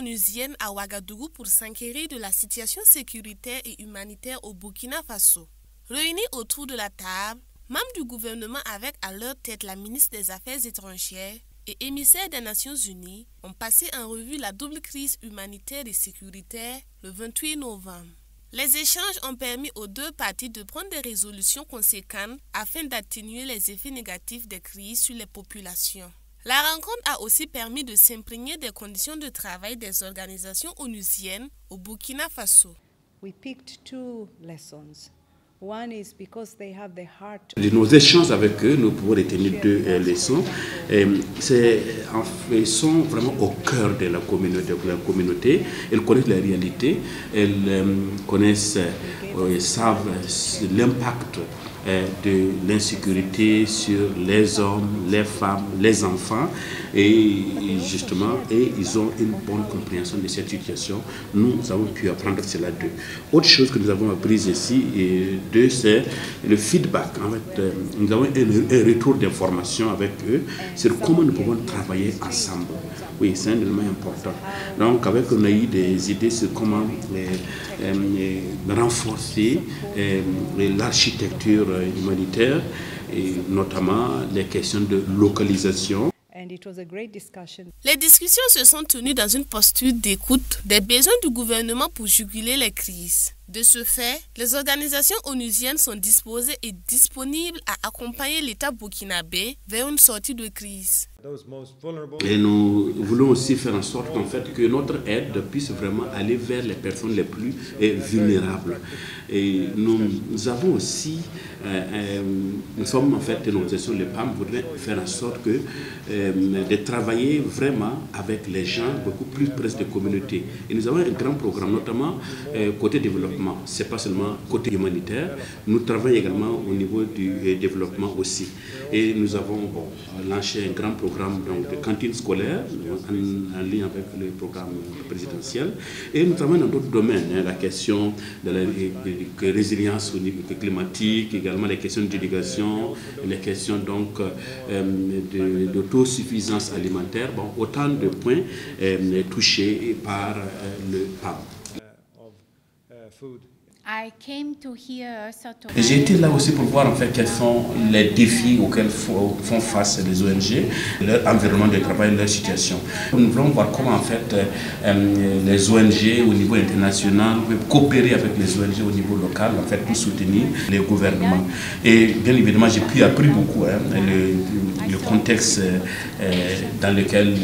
onusienne à Ouagadougou pour s'inquiéter de la situation sécuritaire et humanitaire au Burkina Faso. Réunis autour de la table, membres du gouvernement avec à leur tête la ministre des Affaires étrangères et émissaires des Nations Unies ont passé en revue la double crise humanitaire et sécuritaire le 28 novembre. Les échanges ont permis aux deux parties de prendre des résolutions conséquentes afin d'atténuer les effets négatifs des crises sur les populations. La rencontre a aussi permis de s'imprégner des conditions de travail des organisations onusiennes au Burkina Faso. De nos échanges avec eux, nous pouvons retenir deux leçons. Ils sont vraiment au cœur de la communauté. Ils connaissent la réalité, ils connaissent et savent l'impact de l'insécurité sur les hommes, les femmes, les enfants. Et justement, ils ont une bonne compréhension de cette situation. Nous avons pu apprendre cela d'eux. Autre chose que nous avons appris ici, c'est le feedback. En fait, nous avons un retour d'information avec eux sur comment nous pouvons travailler ensemble. Oui, c'est un élément important. Donc, on a eu des idées sur comment renforcer l'architecture humanitaire, et notamment les questions de localisation. Les discussions se sont tenues dans une posture d'écoute des besoins du gouvernement pour juguler les crises. De ce fait, les organisations onusiennes sont disposées et disponibles à accompagner l'État burkinabé vers une sortie de crise. Et nous voulons aussi faire en sorte qu'en fait, que notre aide puisse vraiment aller vers les personnes les plus vulnérables. Et nous avons aussi, nous sommes en fait, nos organisations, les PAM, voudraient faire en sorte que, de travailler vraiment avec les gens beaucoup plus près des communautés. Et nous avons un grand programme, notamment côté développement. Ce n'est pas seulement côté humanitaire, nous travaillons également au niveau du développement aussi. Et nous avons lancé un grand programme donc, de cantine scolaire en lien avec le programme présidentiel. Et nous travaillons dans d'autres domaines, la question de la résilience au niveau climatique, également les questions d'éducation, les questions donc d'autosuffisance alimentaire, autant de points touchés par le PAM. J'ai été là aussi pour voir en fait quels sont les défis auxquels font face les ONG, leur environnement de travail, leur situation. Nous voulons voir comment en fait les ONG au niveau international peuvent coopérer avec les ONG au niveau local, en fait pour soutenir les gouvernements. Et bien évidemment j'ai pu apprendre beaucoup le contexte dans lequel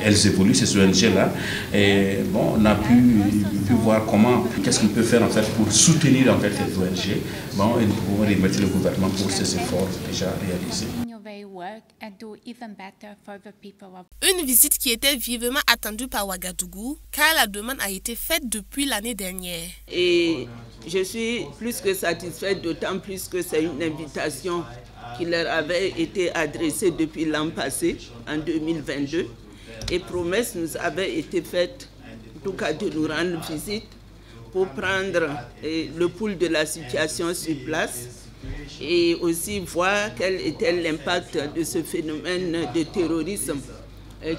elles évoluent, ces ONG-là. Et bon, on a pu voir comment, qu'est-ce qu'on peut faire en fait pour soutenir en fait les ONG, et nous pouvons remercier le gouvernement pour ces efforts déjà réalisés. Une visite qui était vivement attendue par Ouagadougou, car la demande a été faite depuis l'année dernière. Et je suis plus que satisfaite, d'autant plus que c'est une invitation qui leur avait été adressée depuis l'an passé, en 2022. Et promesse nous avait été faite, en tout cas de nous rendre visite, pour prendre le pouls de la situation sur place et aussi voir quel était l'impact de ce phénomène de terrorisme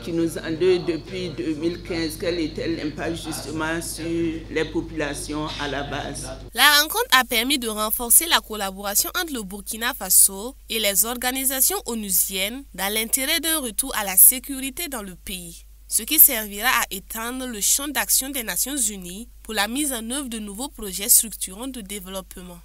qui nous endeuille depuis 2015, quel était l'impact justement sur les populations à la base. La rencontre a permis de renforcer la collaboration entre le Burkina Faso et les organisations onusiennes dans l'intérêt d'un retour à la sécurité dans le pays, ce qui servira à étendre le champ d'action des Nations Unies pour la mise en œuvre de nouveaux projets structurants de développement.